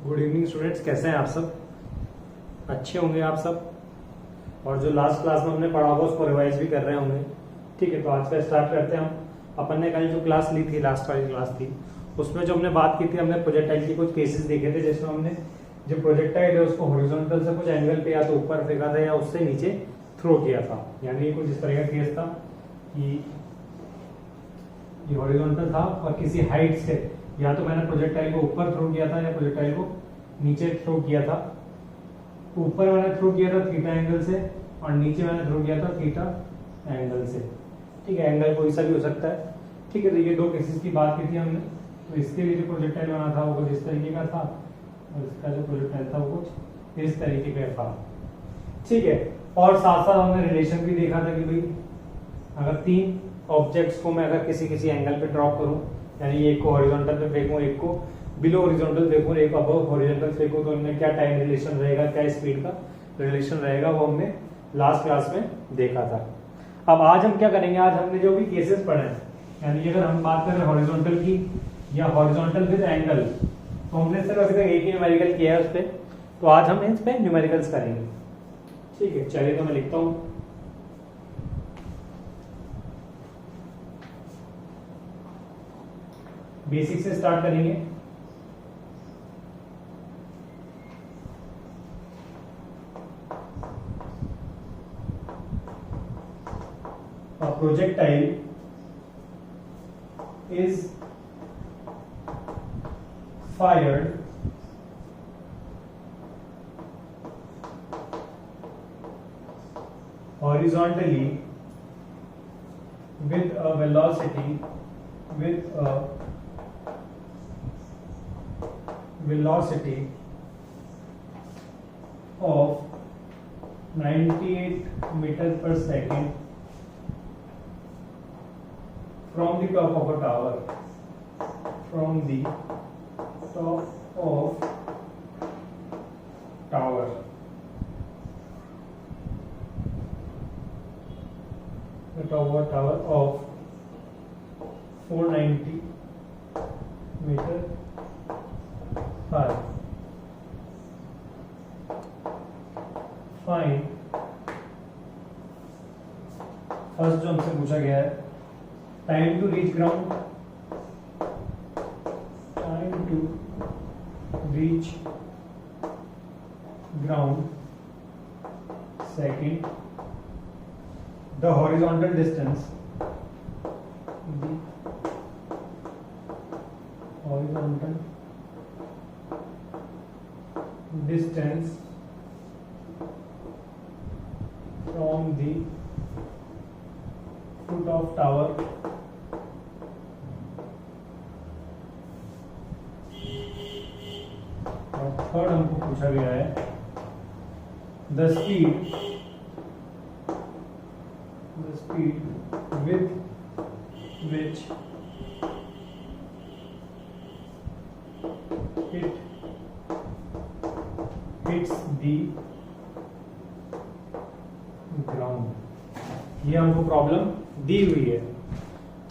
Good evening students, कैसे हैं आप सब? अच्छे होंगे आप सब। और जो लास्ट क्लास में हमने पढ़ा होगा उसको रिवाइज भी कर रहे होंगे। ठीक है, तो आज का स्टार्ट करते हैं हम। अपन ने कल जो क्लास ली थी, लास्ट वाली क्लास थी, उसमें जो हमने बात की थी, हमने प्रोजेक्टाइल के कुछ केसेस देखे थे जिसमें हमने जो प्रोजेक्टाइल है उसको हॉरिजॉन्टल से कुछ एंगल पे या तो ऊपर फेंका था या उससे नीचे थ्रो किया था। यानी कुछ इस तरह का केस था कि ये हॉरिजॉन्टल था और किसी हाइट से या तो मैंने प्रोजेक्टाइल को ऊपर थ्रो किया था या प्रोजेक्टाइल को नीचे थ्रो किया था। ऊपर मैंने थ्रो किया था थीटा एंगल से और नीचे मैंने थ्रो किया था थीटा एंगल से। ठीक है, एंगल कोई सा भी हो सकता है। ठीक है, तो ये दो केसेस की बात की थी हमने। तो इसके लिए जो प्रोजेक्टाइल बना था वो कुछ इस तरीके का था और इसका जो प्रोजेक्टाइल था वो कुछ इस तरीके का था। ठीक है, और साथ साथ हमने रिलेशन भी देखा था कि भाई अगर तीन ऑब्जेक्ट्स को मैं अगर किसी एंगल पे ड्रॉप करूं, यानी एक को हॉरिजॉन्टल पे फेंकूं, एक को बिलो हॉरिजॉन्टल फेंकूं, एक अबव हॉरिजॉन्टल फेंकूं, तो इनमें क्या टाइम रिलेशन रहेगा, क्या स्पीड का रिलेशन रहेगा, वो हमने लास्ट क्लास में देखा था। अब आज हम क्या करेंगे, आज हमने जो भी केसेस पढ़े हैं, यानी अगर हम बात करें हॉरिजॉन्टल की या हॉरिजॉन्टल विद एंगल, तो हमने सिर्फ अभी तक एक ही न्यूमेरिकल किया है उस पर। तो आज हम इस पे न्यूमेरिकल्स करेंगे। ठीक है, चलिए तो मैं लिखता हूं। बेसिक से स्टार्ट करेंगे। A projectile is fired horizontally with a velocity of 98 meters per second from the top of a tower. From the top of tower. The top of tower of 490 meter high. Find first जो हमसे पूछा गया है, time to reach ground, second the horizontal distance, from the foot of tower और third हमको पूछा गया है the speed with which it hits the ground. ये हमको प्रॉब्लम दी हुई है।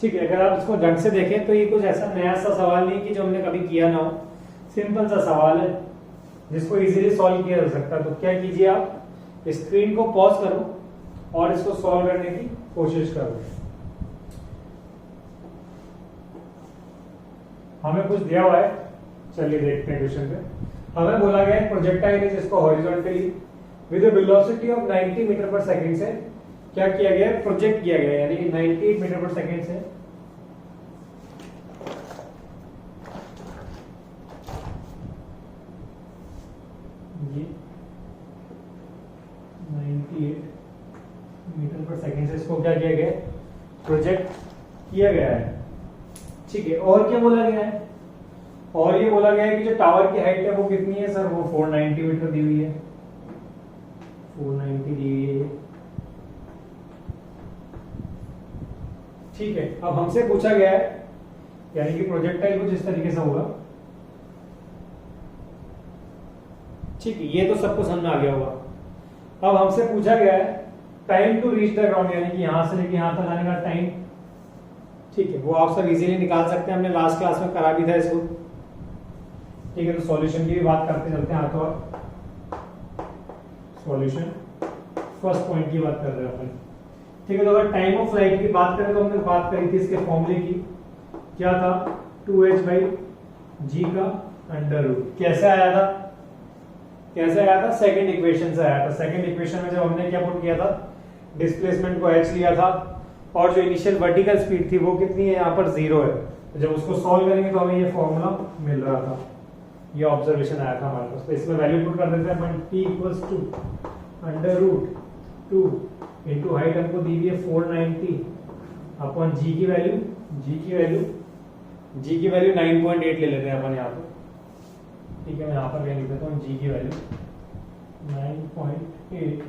ठीक है, अगर आप इसको ढंग से देखें तो ये कुछ ऐसा नया सा सवाल नहीं कि जो हमने कभी किया ना हो। सिंपल सा सवाल है जिसको इजीली सॉल्व किया जा सकता है। तो क्या कीजिए, आप स्क्रीन को पॉज करो और इसको सॉल्व करने की कोशिश करो। हमें कुछ दिया हुआ है, चलिए देखते हैं क्वेश्चन पे। हमें बोला गया है प्रोजेक्टाइल है जिसको horizontally with a velocity of 90 meter per second से क्या किया गया है, प्रोजेक्ट किया गया है, यानी कि 98 मीटर पर सेकंड से ये 98 मीटर पर सेकंड से इसको क्या किया गया है, प्रोजेक्ट किया गया है। ठीक है, और क्या बोला गया है, और ये बोला गया है कि जो टावर की हाइट है वो कितनी है सर, वो 490 मीटर दी हुई है। 490 दी हुई है। ठीक है, अब हमसे पूछा गया है, यानी कि प्रोजेक्टाइल कुछ इस तरीके से होगा। ठीक है, ये तो सबको समझ आ गया होगा। अब हमसे पूछा गया है time to reach the ground, यानी कि यहां से लेके यहां तक आने का टाइम। ठीक है, वो आप सब इजीली निकाल सकते हैं, हमने लास्ट क्लास में करा भी था इसको। ठीक है, तो सॉल्यूशन की भी बात करते चलते हैं हाथों हाथ। सॉल्यूशन फर्स्ट पॉइंट की बात कर रहे हैं अपन, ठीक है। तो अगर टाइम ऑफ फ्लाइट की बात करें तो हमने बात करी थी इसके फॉर्मूले की, क्या था 2h/g का अंडर रूट। कैसे आया था, कैसे आया था, सेकंड इक्वेशन से आया था। सेकंड इक्वेशन में जब हमने क्या पुट किया था, डिस्प्लेसमेंट को h लिया था और जो इनिशियल वर्टिकल स्पीड थी वो कितनी है, यहाँ पर 0 है। तो जब उसको सॉल्व करेंगे तो हमें ये फॉर्मूला मिल रहा था, ये ऑब्जर्वेशन आया था हमारे पास। तो इसमें वैल्यू पुट कर देते हैं अपन, t = under root 2 into height हमको दी हुई है 490 अपॉन g की वैल्यू, g की वैल्यू 9.8 ले लेते हैं अपन यहाँ पर, ठीक है। मैं यहाँ पर क्या लिख देता हूँ, g की value 9.8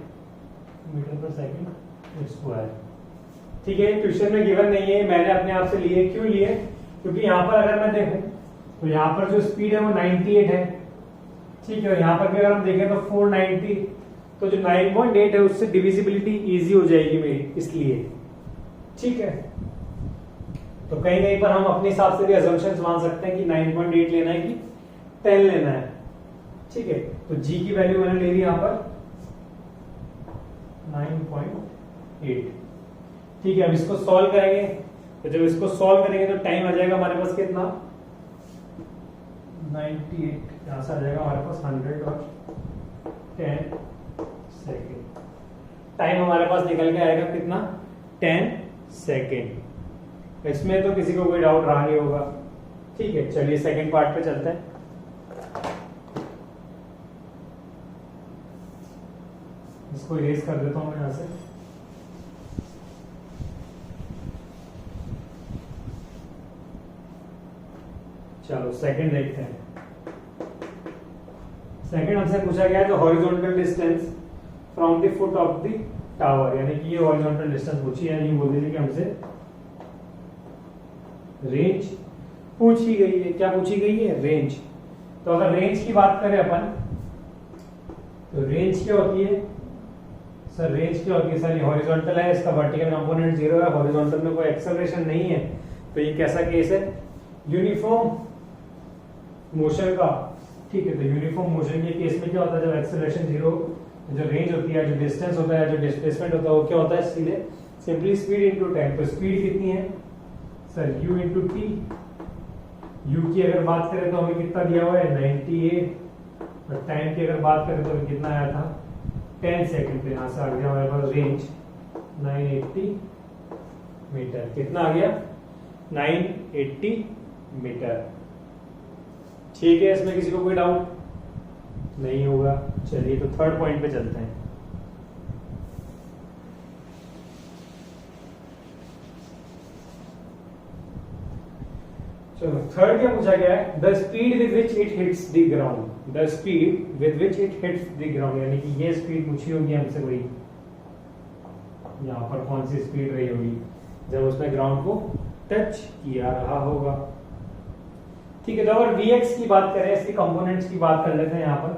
metre per second square, ठीक है। क्वेश्चन में गिवन नहीं है, मैंने अपने आप से लिए। क्यों लिए, क्योंकि यहाँ पर अगर मैं देखूं तो यहाँ पर जो स्पीड है वो 98 है, ठीक है। यहाँ पर भी अगर हम देखें तो 490, तो जो 9.8 है उससे डिविजिबिलिटी इजी हो जाएगी मेरी, इसलिए, ठीक है। तो कहीं कहीं पर हम अपने हिसाब से भी अजम्पशंस मान सकते हैं कि 9.8 लेना है कि 10 लेना है, ठीक है। तो g की वैल्यू मैंने ले ली यहाँ पर 9.8, ठीक है। अब इसको सॉल्व करेंगे, तो जब इसको सॉल्व करेंगे तो टाइम आ जाएगा हमारे पास कितना, 98, यहां से आ जाएगा हमारे पास 100 और 10 सेकेंड। टाइम हमारे पास निकल के आएगा कितना, 10 सेकेंड। इसमें तो किसी को कोई डाउट रहा नहीं होगा, ठीक है। चलिए सेकेंड पार्ट पे चलते हैं। इसको इरेज कर देता हूं मैं यहां से। चलो सेकंड देखते हैं। सेकंड हमसे पूछा गया है the horizontal distance from the foot of the tower, यानी कि ये हॉरिजॉन्टल डिस्टेंस पूछी है, ये बोल दीजिए कि हमसे रेंज पूछी गई है। क्या पूछी गई है, रेंज। तो अगर रेंज की बात करें अपन, तो रेंज क्या होती है सर, रेंज क्या होती है सर, ये हॉरिजॉन्टल है, इसका वर्टिकल कंपोनेंट 0 है, हॉरिजॉन्टल में कोई एक्सेलरेशन नहीं है, तो ये कैसा केस है, यूनिफॉर्म मोशन का, ठीक है। तो यूनिफॉर्म मोशन के केस में क्या होता है, जब एक्सेलरेशन 0, जो रेंज होती है, जो डिस्टेंस होता है, जो डिस्प्लेसमेंट होता है, वो क्या होता है, सीधे सिंपली स्पीड इनटू टाइम। तो स्पीड कितनी है sir, u into T. u की अगर बात करें तो हमें कितना दिया हुआ है 98, और टाइम की अगर बात करें तो हमें कितना आया था 10 सेकंड। तो यहाँ से आ गया हमारे पास रेंज 980 मीटर। कितना आ गया 980 मीटर, ठीक है। इसमें किसी को कोई डाउट नहीं होगा। चलिए तो थर्ड पॉइंट पे चलते हैं। चलो थर्ड क्या पूछा गया है, the speed with which it hits the ground. The speed with which it hits the ground, यानी कि ये स्पीड पूछी होगी हमसे कोई, यहाँ पर कौन सी स्पीड रही होगी जब उसने ग्राउंड को टच किया रहा होगा, ठीक है। तो अगर Vx की बात करें, इसके कंपोनेंट्स की बात कर लेते हैं। यहाँ पर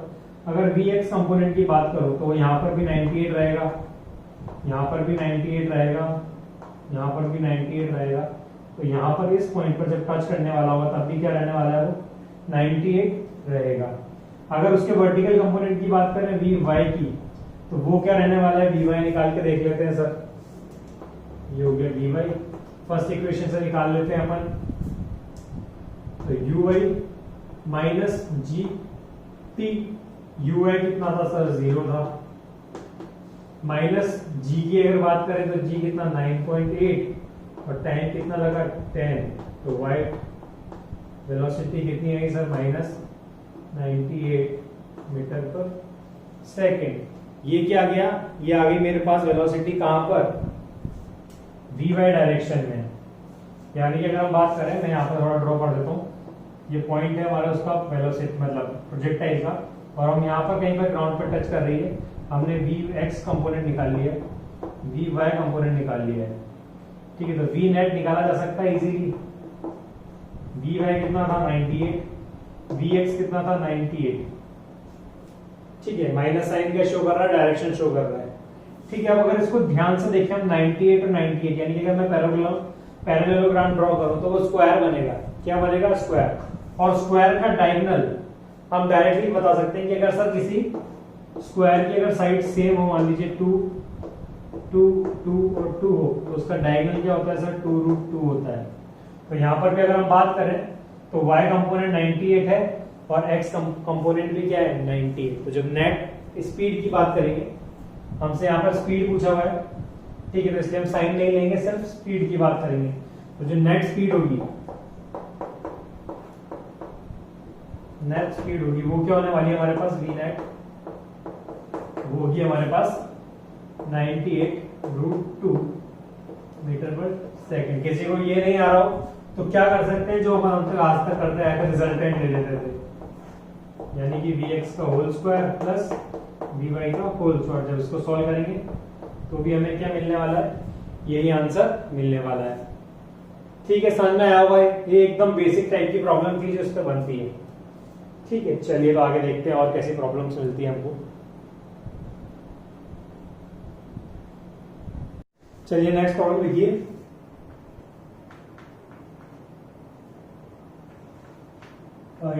अगर Vx कंपोनेंट की बात करो तो यहाँ पर भी 98 रहेगा, यहाँ पर भी 98 रहेगा, यहाँ पर भी 98 रहेगा। तो यहाँ पर इस पॉइंट पर जब टच करने वाला होगा तब भी क्या रहने वाला है, वो 98 रहेगा। अगर उसके वर्टिकल कंपोनेंट की बात करें Vy की, तो वो क्या रहने वाला है, Vy निकाल के देख लेते हैं सर। ये हो गया Vy, फर्स्ट इक्वेशन से निकाल लेते हैं अपन। तो uy minus G T, uy कितना था सर, 0 था, माइनस g की अगर बात करें तो g कितना 9.8 और टाइम कितना लगा 10। तो y वेलोसिटी कितनी आई सर, माइनस 98 मीटर पर सेकेंड। ये क्या गया, ये आ गई मेरे पास वेलोसिटी कहां पर, Vy डायरेक्शन में। यानी कि अगर हम बात करें, मैं यहाँ पर थोड़ा ड्रॉ कर देता हूँ, ये पॉइंट है हमारा उसका वेलोसिटी मतलब प्रोजेक्टाइल का, और हम यहाँ पर कहीं पर ग्राउंड पर टच कर रही है, हमने Vx कंपोनेंट निकाल लिया है, Vy कंपोनेंट निकाल लिया है, ठीक है। तो V नेट निकाला जा सकता है इजीली। Vy कितना था 98, Vx कितना था 98, ठीक है। माइनस साइन क्या शो कर रहा है, डायरेक्शन शो कर रहा है, ठीक है। अब अगर इसको ध्यान से देखें हम 98 और 98, यानी कि अगर मैं पैरेललोग्राम ड्रॉ करूं तो वो स्क्वायर बनेगा। क्या बनेगा, स्क्वायर। और स्क्वायर का डायगोनल हम डायरेक्टली बता सकते हैं कि अगर सर किसी स्क्वायर की अगर साइड सेम हो, मान लीजिए 2 2 2 और 2 हो, तो उसका डायगोनल क्या होता है सर? 2√2 होता है। तो यहाँ पर भी अगर हम बात करें तो y कंपोनेंट 98 है और x कंपोनेंट भी क्या है? 98। तो जब नेट स्पीड की बात करेंगे, हमसे यहाँ पर स्पीड पूछा हुआ है, ठीक है, तो इसलिए हम साइन नहीं लेंगे, सिर्फ स्पीड की बात करेंगे। तो जो नेट स्पीड होगी वो क्या होने वाली है हमारे पास? v नेट वो होगी हमारे पास 98√2 मीटर पर सेकंड। किसी को ये नहीं आ रहा हो तो क्या कर सकते हैं, जो हम तक आज तक करते आए थे, रिजल्टेंट ले लेते थे, यानी कि vx का होल स्क्वायर प्लस vy का होल स्क्वायर। जब इसको सॉल्व करेंगे तो भी हमें क्या मिलने वाला है? यही आंसर मिलने वाला है। ठीक है, समझ में आया होगा? ये एकदम बेसिक टाइप की प्रॉब्लम थी जो इस पे बनती है। ठीक है, चलिए तो आगे देखते हैं और कैसी प्रॉब्लम्स मिलती है हमको। चलिए नेक्स्ट प्रॉब्लम लिखिए।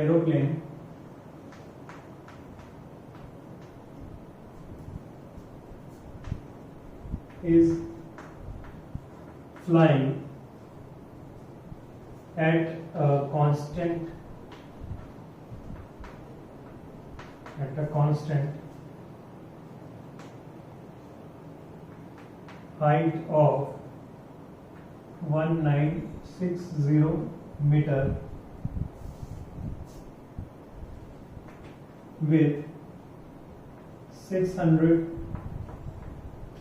Aeroplane is flying at a constant height of 1960 meter with 600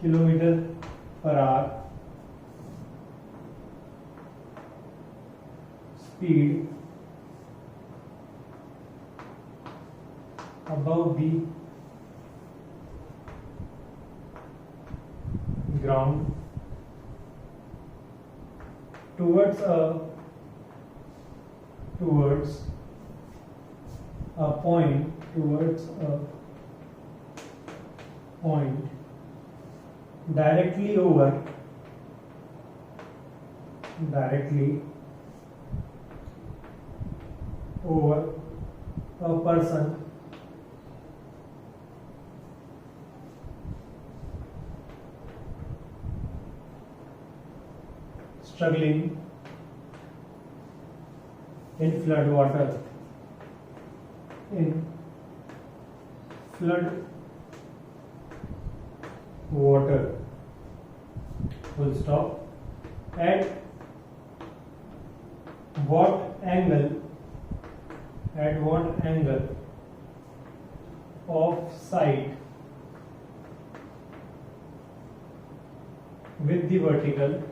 kilometer per hour speed above the ground towards a point directly over a person struggling in flood water. Full stop. At what angle of sight with the vertical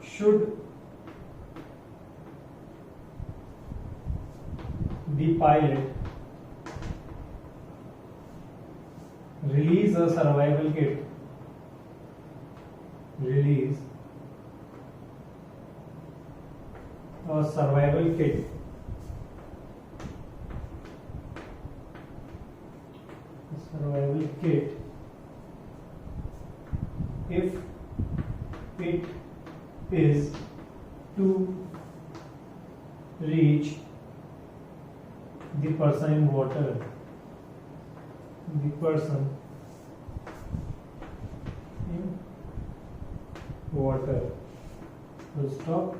should the pilot release a survival kit if it is to reach the person in water. Full stop.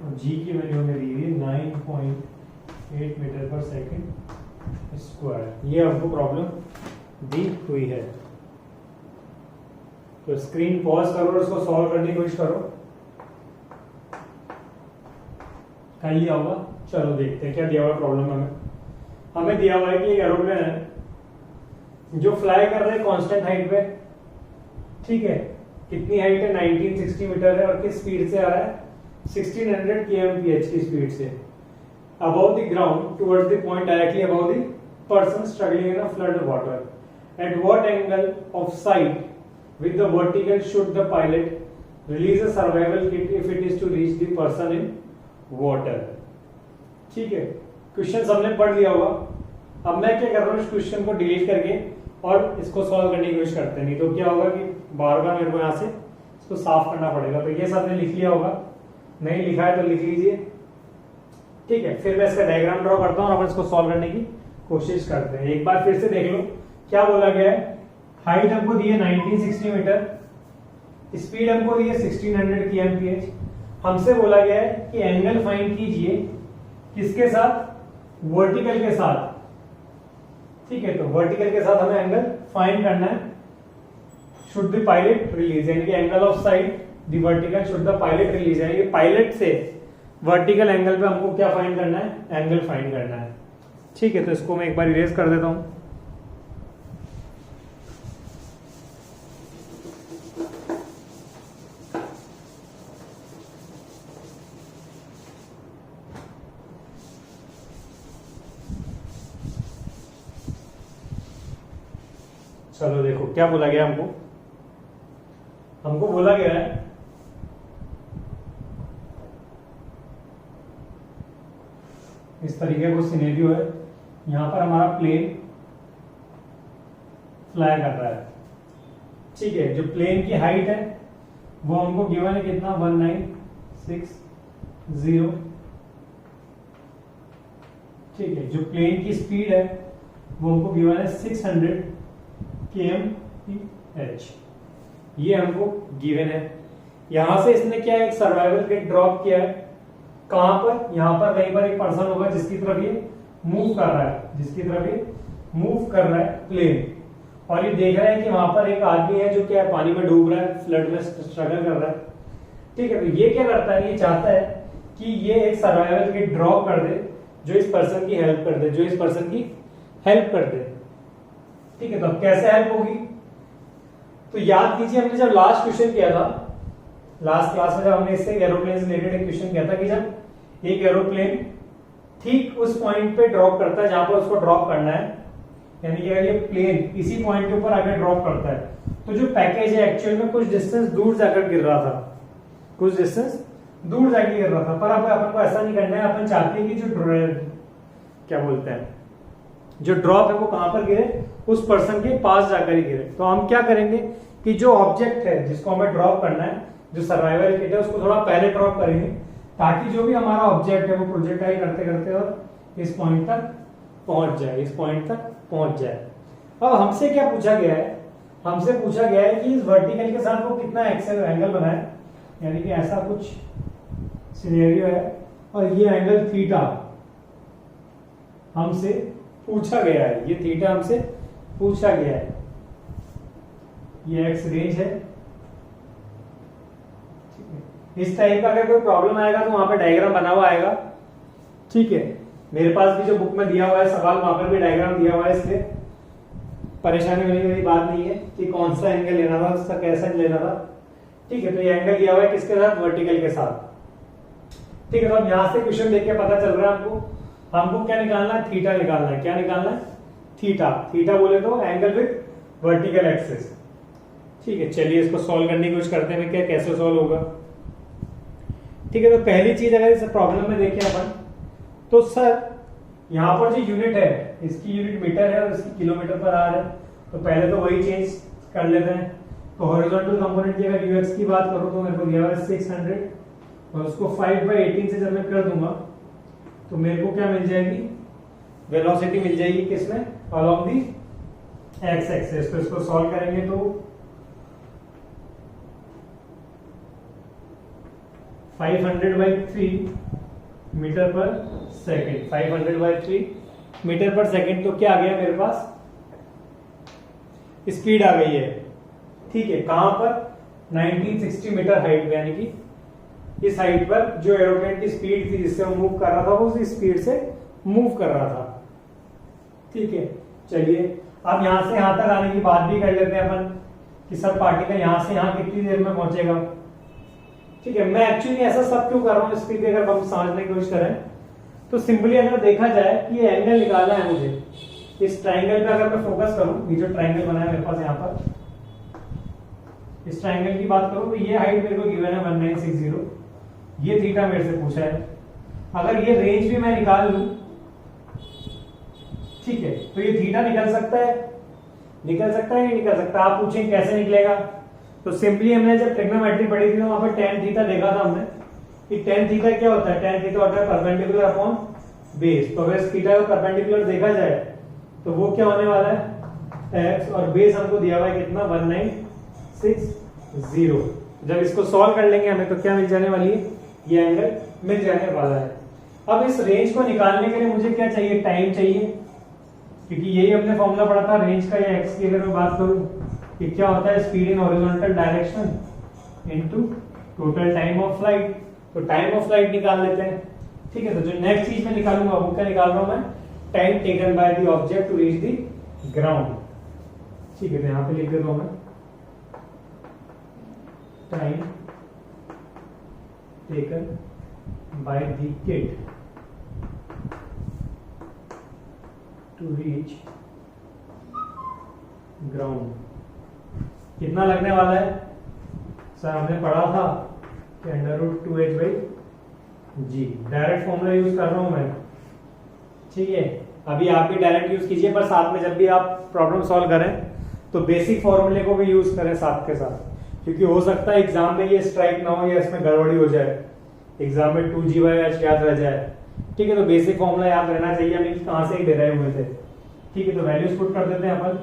और g की value हमें दी हुई 9.8 metre per second square. ये आपको problem दी हुई है। तो screen pause करो और इसको सॉल्व करने की कोशिश करो। कर लिया होगा? चलो देखते हैं क्या दिया हुआ प्रॉब्लम। हमें दिया हुआ है कि एक एरोप्लेन है जो फ्लाई कर रहा है कांस्टेंट हाइट पे। ठीक है, कितनी हाइट है? 1960 मीटर है। और किस स्पीड से आ रहा है? 1600 kmph की स्पीड से। Above the ground towards the point directly above the person struggling in a flood water. At what angle of site with the vertical should the pilot release a survival kit if it is to reach the person in water। ठीक है, question हमने पढ़ लिया होगा। अब मैं क्या कर रहा हूँ, इस क्वेश्चन को डिलीट करके और इसको सॉल्व करने की कोशिश करते हैं। नहीं तो क्या होगा कि बार बार मेरे को यहाँ से इसको साफ करना पड़ेगा। तो ये सबने लिख लिया होगा, नहीं लिखा है तो लिख लीजिए। ठीक है, फिर मैं इसका डायग्राम ड्रॉ करता हूँ और अपन इसको सॉल्व करने की कोशिश करते हैं। एक बार फिर से देख लो क्या बोला गया है। हाइट हमको दी है 1960 मीटर, स्पीड हमको दी है 1600 kmph। हमसे बोला गया है कि एंगल फाइंड कीजिए किसके साथ, वर्टिकल के साथ। ठीक है, तो वर्टिकल के साथ हमें एंगल फाइंड करना है। शुड द पायलट रिलीज, यानी कि angle of side the vertical should the pilot release, यानी कि पायलट से वर्टिकल एंगल पे हमको क्या फाइंड करना है, एंगल फाइंड करना है। ठीक है, तो इसको मैं एक बार इरेज कर देता हूं। चलो देखो क्या बोला गया हमको बोला गया है इस तरीके को सिनेरियो है। यहां पर हमारा प्लेन फ्लाई कर रहा है। ठीक है, जो प्लेन की हाइट है वो हमको गिवन है कितना, 1960। ठीक है, जो प्लेन की स्पीड है वो हमको गिवन है 600 kmph। ये हमको गिवन है। यहां से इसने क्या एक सर्वाइवल किट ड्रॉप किया है, कहां पर, यहां पर कहीं पर एक पर्सन होगा जिसकी तरफ ये मूव कर रहा है, प्लेन, और ये देख रहा है कि वहां पर एक आदमी है जो क्या पानी में डूब रहा है, फ्लड में स्ट्रगल कर रहा है। ठीक है, तो ये क्या करता है, ये चाहता है कि ये एक सर्वाइवल किट ड्रॉप कर दे जो इस पर्सन की हेल्प कर दे। ठीक है, तो अब कैसे हेल्प होगी, तो याद कीजिए हमने जब लास्ट क्वेश्चन किया था, लास्ट क्लास में जब हमने इससे एरोप्लेन से रिलेटेड एक क्वेश्चन किया था कि जब एक एरोप्लेन ठीक उस पॉइंट पे ड्रॉप करता है जहां पर उसको ड्रॉप करना है, यानी कि अगर ये प्लेन इसी पॉइंट के ऊपर आकर ड्रॉप करता है तो जो पैकेज है एक्चुअल में कुछ डिस्टेंस दूर जाकर गिर रहा था, पर अब अपन को ऐसा नहीं करना है। अपन चाहते हैं कि जो ड्रॉप है वो कहां पर गिरे, उस पर्सन के पास जाकर ही गिरे। तो हम क्या करेंगे कि जो ऑब्जेक्ट है जिसको हमें ड्रॉप करना है, जो सर्वाइवल किट है, उसको थोड़ा पहले ड्रॉप करेंगे ताकि जो भी हमारा ऑब्जेक्ट है वो प्रोजेक्टाइल करते करते और इस पॉइंट तक पहुंच जाए। अब हमसे क्या पूछा गया है, कि इस वर्टिकल के साथ वो कितना एंगल बनाए, यानी कि ऐसा कुछ सिनेरियो है और ये एंगल थीटा हमसे पूछा गया है, ये एक्स रेंज है। इस टाइप का अगर कोई प्रॉब्लम आएगा तो वहां पे डायग्राम बना हुआ आएगा। ठीक है, मेरे पास भी जो बुक में दिया हुआ है सवाल, वहां पर भी डायग्राम दिया हुआ है, इसलिए परेशानी होने वाली बात नहीं है कि कौन सा एंगल लेना था, उसका कैसा लेना था। ठीक है, तो ये एंगल दिया हुआ है किसके साथ, वर्टिकल के साथ। ठीक है, तो अब यहां से क्वेश्चन देख के पता चल रहा है हमको क्या निकालना है, थीटा निकालना है। क्या निकालना है, थीटा बोले तो एंगल विद वर्टिकल एक्सिस। ठीक है, चलिए इसको सॉल्व करने की कोशिश करते हैं, क्या कैसे सॉल्व होगा। ठीक है, तो पहली चीज अगर इस प्रॉब्लम में देखें अपन, तो सर यहाँ पर जो यूनिट है, इसकी यूनिट मीटर है और इसकी किलोमीटर पर आर है, तो पहले तो वही चेंज कर लेते हैं। तो हॉरिजॉन्टल कंपोनेंट की अगर यूएक्स की बात करूं तो मेरे को दिया हुआ है 600 और उसको 5/18 से जब मैं कर दूंगा तो मेरे को क्या मिल जाएगी, वेलोसिटी मिल जाएगी किसमें, अलोंग दी एक्स एक्सिस। तो इसको सॉल्व करेंगे तो 500/3 मीटर पर सेकेंड, 500/3 मीटर पर सेकेंड। तो क्या आ गया मेरे पास, स्पीड आ गई है। ठीक है, कहां पर, 1960 मीटर हाइट में, यानी कि इस हाइट पर जो एरोप्लेन की स्पीड थी जिससे वो मूव कर रहा था, वो उस स्पीड से मूव कर रहा था। ठीक है, चलिए अब यहां से यहां तक आने की बात भी कर लेते हैं अपन कि सब पार्टिकल यहां से यहां कितनी देर में पहुंचेगा। ठीक है, मैं एक्चुअली ऐसा सब क्यों कर रहा हूं, स्पीड अगर हम समझने की कोशिश करें तो सिंपली अगर देखा जाए कि ये एंगल निकालना है मुझे, इस ट्राइंगल पे अगर मैं फोकस करूं, ये जो ट्राइंगल बना है मेरे पास यहाँ पर, इस ट्राइंगल की बात करूं तो ये हाइट मेरे को गिवन है 1960, ये थीटा मेरे से पूछा है। अगर ये रेंज भी मैं निकाल लूं, ठीक है, तो ये थीटा निकल सकता है, नहीं निकल सकता। आप पूछें कैसे निकलेगा, तो सिंपली हमने जब ट्रिग्नोमेट्री पढ़ी थी तो वहां पर tan थीटा देखा था हमने कि tan थीटा क्या होता है, tan थीटा होता है परपेंडिकुलर अपॉन बेस। तो अगर इस थीटा को परपेंडिकुलर देखा जाए तो वो क्या होने वाला है x, और बेस हमको दिया हुआ है कितना 1960। जब इसको सॉल्व कर लेंगे हमें तो क्या मिल जाने वाली है, ये एंगल मिल जाने वाला है। अब इस रेंज को निकालने के लिए मुझे क्या चाहिए, टाइम चाहिए, क्योंकि यही हमने फॉर्मूला पढ़ा था रेंज का या एक्स की। अगर मैं बात करूं कि क्या होता है speed in horizontal direction into total time of flight, तो टाइम ऑफ फ्लाइट निकाल लेते हैं। ठीक है, तो जो नेक्स्ट चीज मैं निकालूंगा वो क्या निकाल रहा हूं मैं, time taken by the object to reach the ground. ठीक है, तो यहां पे लिख देता हूं मैं time taken by the kid to reach ground. कितना लगने वाला है सर, हमने पढ़ा था कि √2h/g। डायरेक्ट फॉर्मूला यूज कर रहा हूं मैं। ठीक है, अभी आप भी डायरेक्ट यूज कीजिए, पर साथ में जब भी आप प्रॉब्लम सॉल्व करें तो बेसिक फॉर्मूले को भी यूज करें साथ के साथ, क्योंकि हो सकता है एग्जाम में ये स्ट्राइक ना हो या इसमें गड़बड़ी हो जाए, एग्जाम में 2g/h याद रह जाए। ठीक है, तो बेसिक फॉर्मूला याद रहना चाहिए हमें कि कहां से ही डिराइव हुए थे। ठीक है, तो वैल्यूज पुट कर देते हैं अपन।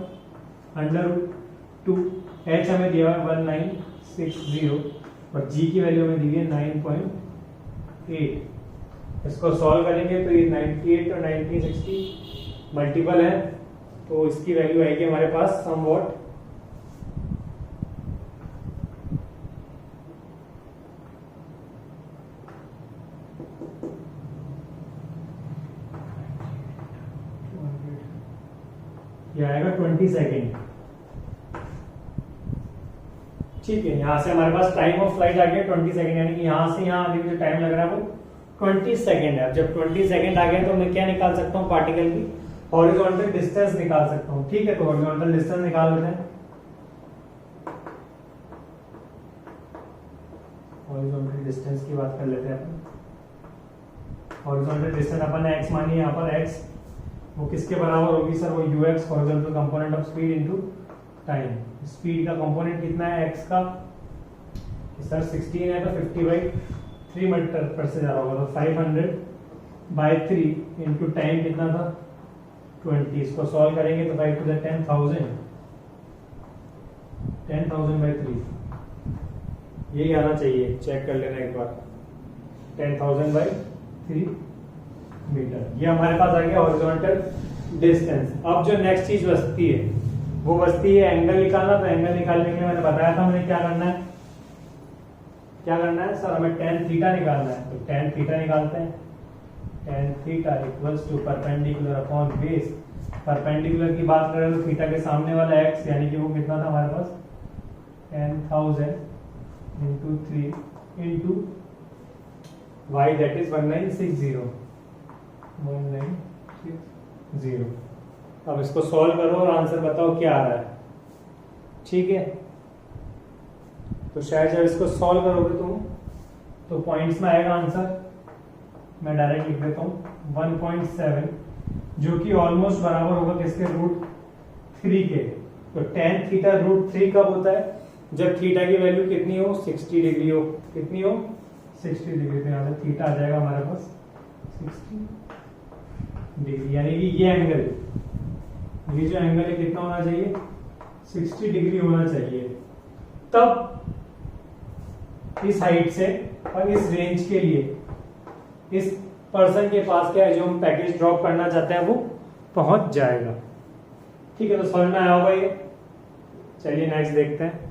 √2h हमें दिया है 1960 और g की वैल्यू हमें दी है 9.8। इसको सॉल्व करेंगे तो ये 98 और 1960 मल्टीपल है, तो इसकी वैल्यू आएगी हमारे पास समवॉट 20 सेकेंड। ठीक है, यहां से हमारे पास टाइम ऑफ फ्लाइट आ गया 20 सेकेंड, यानी कि यहां से यहां आने में जो टाइम लग रहा है वो 20 सेकेंड है। जब 20 सेकेंड आ गए तो मैं क्या निकाल सकता हूँ, पार्टिकल की हॉरिजॉन्टल डिस्टेंस निकाल सकता हूँ। ठीक है, तो हॉरिजॉन्टल डिस्टेंस निकाल लेते हैं। हॉरिजॉन्टल डिस्टेंस की बात कर लेते हैं अपन। हॉरिजॉन्टल डिस्टेंस अपन ने x मानी, यहाँ पर x वो किसके बराबर होगी सर, वो ux horizontal component of speed into time. Speed का कंपोनेंट कितना है x का, सर 16 है तो 50/3 मीटर से जा रहा होगा, तो 500/3 इनटू टाइम कितना था 20। इसको सॉल्व करेंगे तो 5 to the 10,000 10,000/3 यही आना चाहिए, चेक कर लेना एक बार। 10,000/3 मीटर, ये हमारे पास आ गया हॉरिजॉन्टल डिस्टेंस। अब जो नेक्स्ट चीज बचती है वो बचती है एंगल निकालना। तो एंगल निकालने के लिए मैंने बताया था हमें क्या करना है, सर हमें tan थीटा निकालना है। तो tan थीटा निकालते हैं। tan theta equals to perpendicular upon base. Perpendicular की बात करें तो थीटा के सामने वाला x, यानी कि वो कितना था हमारे पास 10,000 into 3 into y, that is 1960। अब इसको सॉल्व करो और आंसर बताओ क्या आ रहा है। ठीक है, तो शायद जब इसको सॉल्व करोगे तुम तो पॉइंट्स में आएगा आंसर, मैं डायरेक्ट लिख देता हूँ 1.7, जो कि ऑलमोस्ट बराबर होगा किसके, √3 के। तो tan थीटा √3 कब होता है, जब थीटा की वैल्यू कितनी हो, 60 डिग्री हो। कितनी हो, 60 डिग्री। तो यहाँ से थीटा आ जाएगा हमारे पास 60 डिग्री, यानी कि ये एंगल, ये जो एंगल है कितना होना चाहिए, 60 डिग्री होना चाहिए। तब इस हाइट से और इस रेंज के लिए इस पर्सन के पास क्या है, जो हम पैकेज ड्रॉप करना चाहते हैं वो पहुंच जाएगा। ठीक है, तो समझ में आया होगा ये। चलिए नेक्स्ट देखते हैं।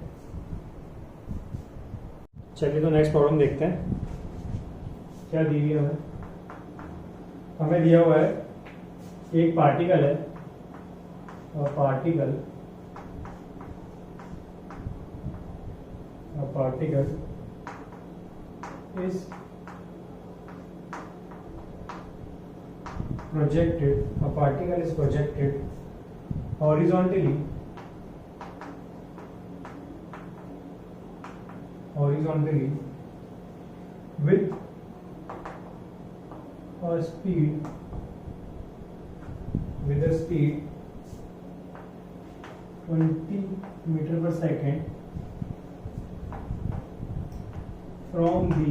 चलिए तो नेक्स्ट प्रॉब्लम देखते हैं क्या दी हुई है। हमें दिया हुआ है एक पार्टिकल है और particle is projected horizontally with a speed 20 meter per second from the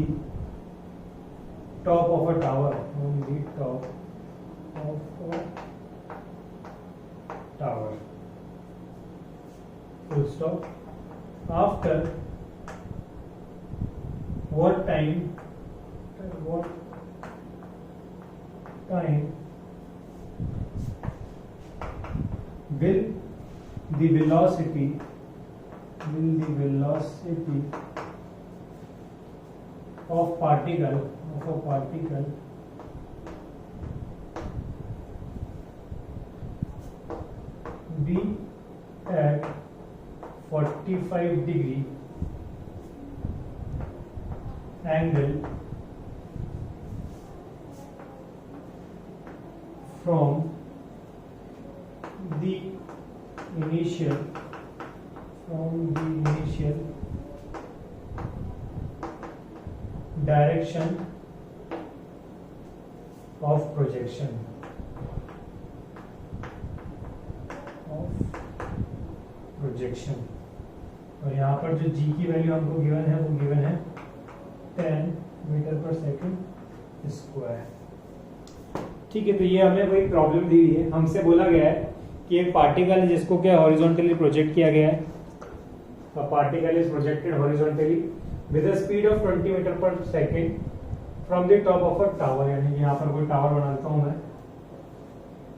top of a tower, from the top of a tower, full stop. After what time will the velocity of a particle be at 45 degree angle from the initial direction of projection और यहाँ पर जो g की value हमको given है वो given है 10 metre per second square. ठीक है, तो ये हमें कोई प्रॉब्लम दी हुई है, हमसे बोला गया है कि एक पार्टिकल है जिसको क्या हॉरिजॉन्टली प्रोजेक्ट किया गया है। Particle is projected horizontally with a speed of 20 metre per second from the top of a tower, यानी यहाँ पर कोई टावर बनाता हूँ मैं,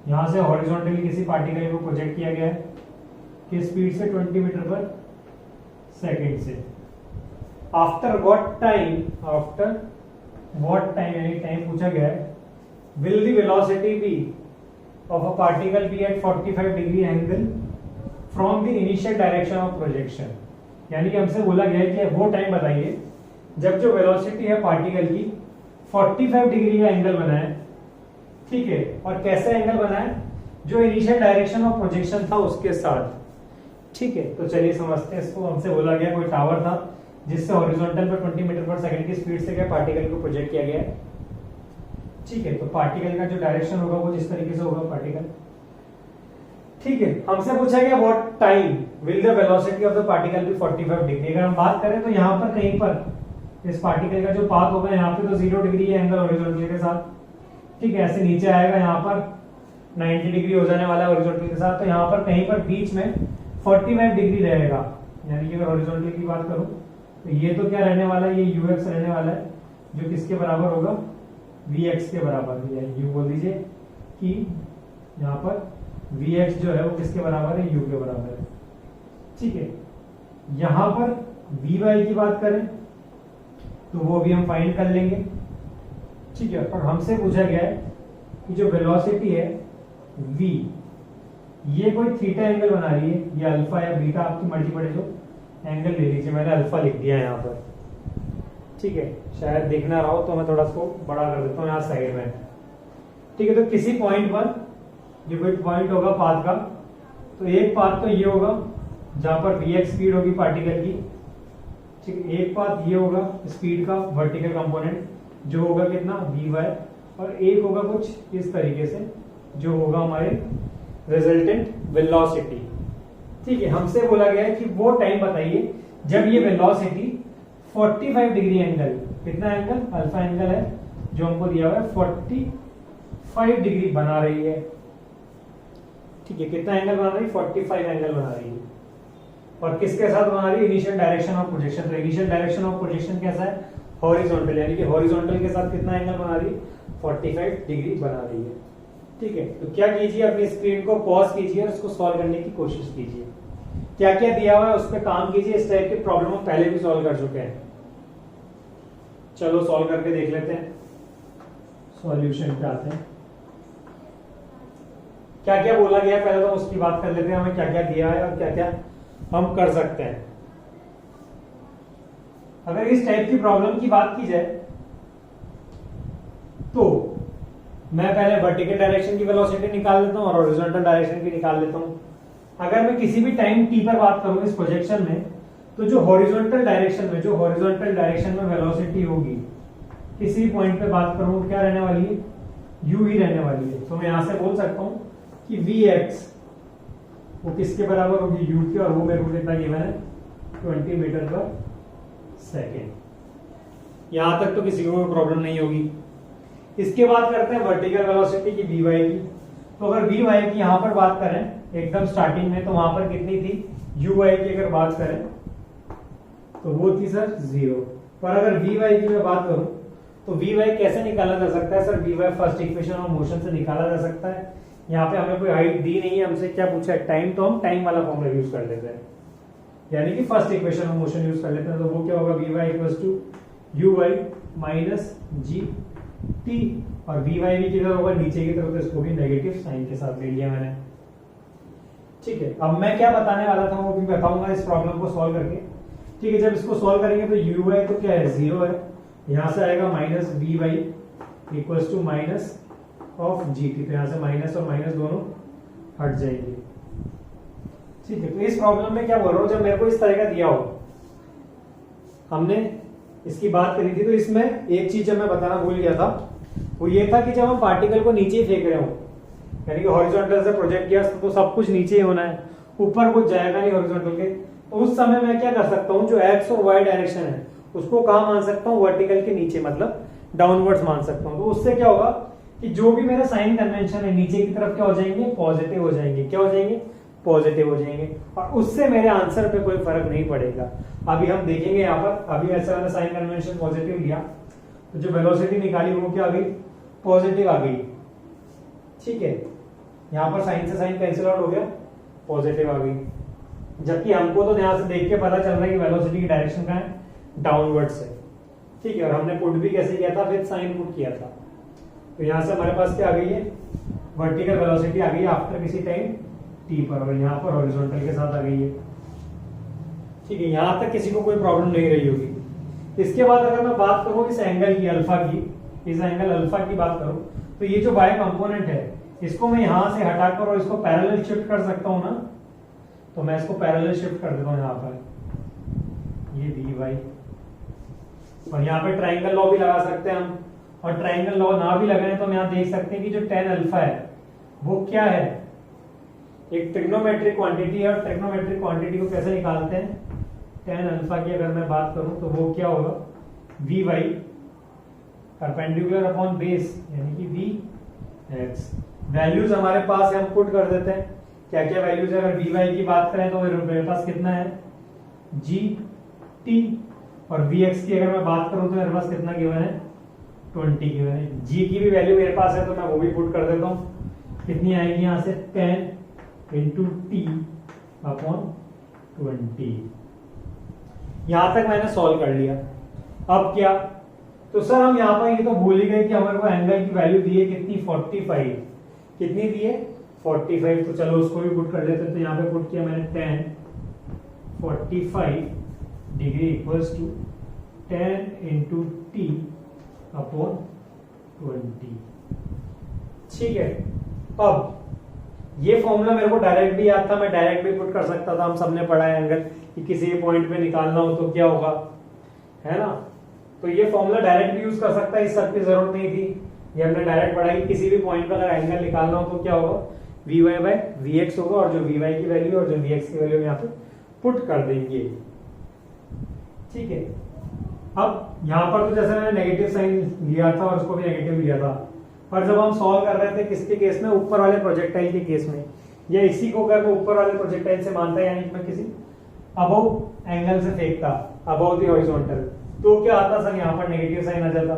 यहाँ से हॉरिजॉन्टली किसी पार्टिकल को प्रोजेक्ट किया गया है कि स्पीड से 20 मीटर पर सेकंड से। आफ्टर व्हाट टाइम यानी टाइम पूछा गया है, will the velocity be of a particle be at 45 degree angle from the initial direction of projection, यानी कि हमसे बोला गया है कि वो टाइम बताइए जब जो वेलोसिटी है पार्टिकल की 45 डिग्री का एंगल बनाए। ठीक है, और कैसा एंगल बनाए, जो इनिशियल डायरेक्शन ऑफ प्रोजेक्शन था उसके साथ। ठीक है, तो चलिए समझते हैं इसको। हमसे बोला गया कोई टावर था जिससे हॉरिजॉन्टल पर 20 मीटर पर सेकंड की स्पीड से क्या पार्टिकल को प्रोजेक्ट किया गया है। ठीक है, तो पार्टिकल का जो डायरेक्शन होगा वो जिस तरीके से होगा पार्टिकल। ठीक है, हमसे पूछा गया what time will the velocity of the particle be 45 degree. अगर हम बात करें तो यहाँ पर कहीं पर इस पार्टिकल का जो पाथ होगा यहाँ पे तो 0 डिग्री है एंगल हॉरिजॉन्टल के साथ। ठीक है, ऐसे नीचे आएगा, यहाँ पर 90 डिग्री हो जाने वाला है हॉरिजॉन्टल के साथ, तो यहाँ पर कहीं पर बीच में 45 डिग्री रहेगा। यानी कि अगर हॉरिजॉन्टल की बात करूं तो ये तो क्या रहने वाला है, ये ux रहने वाला है, जो किसके बराबर होगा, vx के बराबर। यानी u बोल दीजिए कि यहाँ पर vx जो है वो किसके बराबर है, u के बराबर है। ठीक है, यहाँ पर vy की बात करें तो वो भी हम फाइंड कर लेंगे। ठीक है, और हमसे पूछा गया है कि जो वेलोसिटी है v, ये कोई थीटा एंगल बना रही है, ये अल्फा या बीटा आपकी मर्जी पड़े, जो एंगल ले लीजिए, मैंने अल्फा लिख दिया है यहाँ पर। ठीक है, शायद दिख ना रहा हो तो मैं थोड़ा इसको बड़ा कर देता हूँ यहाँ साइड में। ठीक है, तो किसी पॉइंट पर जो कोई पॉइंट होगा पाथ का, तो एक पाथ तो ये होगा जहां पर vx स्पीड होगी पार्टिकल की। ठीक है, एक पाथ ये होगा स्पीड का वर्टिकल कंपोनेंट जो होगा कितना vy, और एक होगा कुछ इस तरीके से जो होगा हमारे रिजल्टेंट वेलोसिटी। ठीक है, हमसे बोला गया है कि वो टाइम बताइए जब ये वेलोसिटी 45 डिग्री एंगल, कितना एंगल, अल्फा एंगल है जो हमको दिया हुआ है 45 डिग्री बना रही है। ठीक है, कितना एंगल बना रही है, 45 एंगल बना रही है, और किसके साथ बना रही है, इनिशियल डायरेक्शन ऑफ प्रोजेक्शन। तो इनिशियल डायरेक्शन ऑफ प्रोजेक्शन कैसा है, हॉरिजॉन्टल, यानी कि हॉरिजॉन्टल के साथ कितना एंगल बना रही है, 45 डिग्री बना रही है। ठीक है, तो क्या कीजिए, अपनी स्क्रीन को पॉज कीजिए और इसको सॉल्व करने की कोशिश कीजिए। क्या क्या दिया हुआ है उस पर काम कीजिए। इस टाइप की प्रॉब्लम हम पहले भी सॉल्व कर चुके हैं। चलो सॉल्व करके देख लेते हैं, सॉल्यूशन पे आते हैं। क्या क्या बोला गया पहले तो उसकी बात कर लेते हैं, हमें क्या क्या दिया है और क्या क्या हम कर सकते हैं। अगर इस टाइप की प्रॉब्लम की बात की जाए तो मैं पहले वर्टिकल डायरेक्शन की वेलोसिटी निकाल लेता हूं और हॉरिजॉन्टल डायरेक्शन की निकाल लेता हूं। अगर मैं किसी भी टाइम टी पर बात करूं इस प्रोजेक्शन में, तो जो हॉरिजॉन्टल डायरेक्शन में वेलोसिटी होगी, किसी भी पॉइंट पे बात करूं क्या रहने वाली है, u ही रहने वाली है। तो मैं यहां से बोल सकता हूं कि vx वो किसके बराबर होगी, u के, और वो मेरे को कितना गिवन है 20 मीटर पर सेकेंड। यहां तक तो किसी को कोई प्रॉब्लम नहीं होगी। इसके बाद करते हैं वर्टिकल वेलोसिटी की वी वाई की। तो अगर वी वाई की यहां पर बात करें एकदम स्टार्टिंग में, तो वहां पर कितनी थी, यू वाई की अगर बात करें तो वो थी सर 0। पर अगर वी वाई की मैं बात करूं तो वी वाई कैसे निकाला जा सकता है sir, V Y first equation of motion से निकाला जा सकता है। यहाँ पे हमें कोई हाइट दी नहीं है, हमसे क्या पूछा है टाइम, तो हम टाइम वाला फॉर्मूला यूज कर लेते हैं, यानी कि first equation of motion use कर लेते हैं। तो वो क्या होगा, V Y equals to U Y minus G T, और वी वाई भी किधर होगा, नीचे की तरफ, तो इसको भी नेगेटिव साइन के साथ ले लिया मैंने। ठीक है, अब मैं क्या बताने वाला था वो भी बताऊंगा इस प्रॉब्लम को सॉल्व करके। ठीक है, जब इसको सॉल्व करेंगे तो यू वाई तो क्या है 0 है, यहां से आएगा minus V Y equals to minus of G T, तो यहां से माइनस और माइनस दोनों हट जाएंगे। ठीक है, तो इस प्रॉब्लम में क्या बोल रहा हूं, जब मेरे को इस तरह का दिया हो, हमने इसकी बात करी थी, तो इसमें एक चीज जब मैं बताना भूल गया था वो ये था कि जब हम पार्टिकल को नीचे फेंक रहे हो, यानी कि हॉरिजॉन्टल से प्रोजेक्ट किया तो सब कुछ नीचे ही होना है, ऊपर कुछ जाएगा नहीं हॉरिजॉन्टल के, तो उस समय मैं क्या कर सकता हूँ, जो एक्स और वाई डायरेक्शन है उसको कहाँ मान सकता हूँ, वर्टिकल के नीचे, मतलब डाउनवर्ड्स मान सकता हूँ। तो उससे क्या होगा कि जो भी मेरा साइन कन्वेंशन है नीचे की तरफ क्या हो जाएंगे, पॉजिटिव हो जाएंगे। क्या हो जाएंगे, पॉजिटिव हो जाएंगे, और उससे मेरे आंसर पे कोई फर्क नहीं पड़ेगा। अभी हम देखेंगे यहाँ पर, अभी ऐसा मैंने साइन कन्वेंशन पॉजिटिव लिया तो जो वेलोसिटी निकाली वो क्या आ गई, पॉजिटिव आ गई। ठीक है, यहाँ पर साइन से साइन कैंसिल आउट हो गया, पॉजिटिव आ गई, जबकि हमको तो ध्यान से देख के पता चल रहा है कि वेलोसिटी की डायरेक्शन का है, डाउनवर्ड्स है। ठीक है, और हमने पुट भी कैसे किया था, विद साइन पुट किया था। तो यहां से हमारे पास क्या आ गई है, वर्टिकल वेलोसिटी आ गई आफ्टर किसी टाइम टी पर, और यहाँ पर हॉरिजॉन्टल के साथ आ गई है। ठीक है, यहां तक किसी को कोई प्रॉब्लम नहीं रही होगी। इसके बाद अगर मैं बात करूं इस एंगल की, अल्फा की, इस एंगल अल्फा की बात करूं, तो ये जो वाई कंपोनेंट है इसको मैं यहां से हटाकर और इसको पैरेलल शिफ्ट कर सकता हूं ना, तो मैं इसको पैरेलल शिफ्ट कर देता हूं यहाँ पर, ये वी वाई, और यहाँ पे ट्राइंगल लॉ भी लगा सकते हैं हम, और ट्राइंगल लॉ ना भी लगाएं तो हम यहाँ देख सकते हैं कि जो tan अल्फा है वो क्या है, एक ट्रिग्नोमेट्रिक क्वांटिटी है, और ट्रिग्नोमेट्रिक क्वांटिटी को कैसे निकालते हैं, tan अल्फा की अगर मैं बात करूं तो वो क्या होगा, V Y perpendicular upon base, यानी कि वी एक्स। वैल्यूज हमारे पास है, हम पुट कर देते हैं क्या क्या वैल्यूज है। अगर वी वाई की बात करें तो मेरे पास कितना है, जी टी, और वी एक्स की अगर मैं बात करूं तो मेरे पास कितना गिवन है, 20 गिवन है। जी की भी वैल्यू मेरे पास है तो मैं वो भी पुट कर देता हूं, कितनी आएगी यहां से 10 इंटू टी अपॉन 20। यहां तक मैंने सॉल्व कर लिया। अब क्या, तो सर हम यहाँ पर ये तो भूल ही गए कि हमारे को एंगल की वैल्यू दी है कितनी, 45। कितनी दी है, 45। तो चलो उसको भी पुट कर लेते हैं। तो यहाँ पे पुट किया मैंने 10 45 degree equals to 10 into T upon 20। ठीक है, अब ये फॉर्मूला मेरे को डायरेक्ट भी याद था, मैं डायरेक्ट भी पुट कर सकता था। हम सबने पढ़ा है एंगल कि किसी भी पॉइंट पे निकालना हो तो क्या होगा, है ना। तो ये फॉर्मूला डायरेक्ट भी यूज कर सकता है, इस सब की जरूरत नहीं थी। ये हमने डायरेक्ट पढ़ा कि किसी भी पॉइंट पे अगर एंगल निकालना हो तो क्या होगा, V Y by V X होगा, और जो वी वाई की वैल्यू और जो वी एक्स की वैल्यू यहाँ पे पुट कर देंगे। ठीक है, अब यहाँ पर तो जैसे मैंने नेगेटिव साइन लिया था और उसको भी नेगेटिव लिया था, पर जब हम सॉल्व कर रहे थे किसके केस में, ऊपर वाले प्रोजेक्टाइल के केस में, या इसी को अगर मैं ऊपर वाले प्रोजेक्टाइल से मानता है, यानी कि मैं किसी अबव एंगल से फेंकता, अबव द हॉरिजॉन्टल, तो क्या आता सर, यहाँ पर नेगेटिव साइन आ जाता।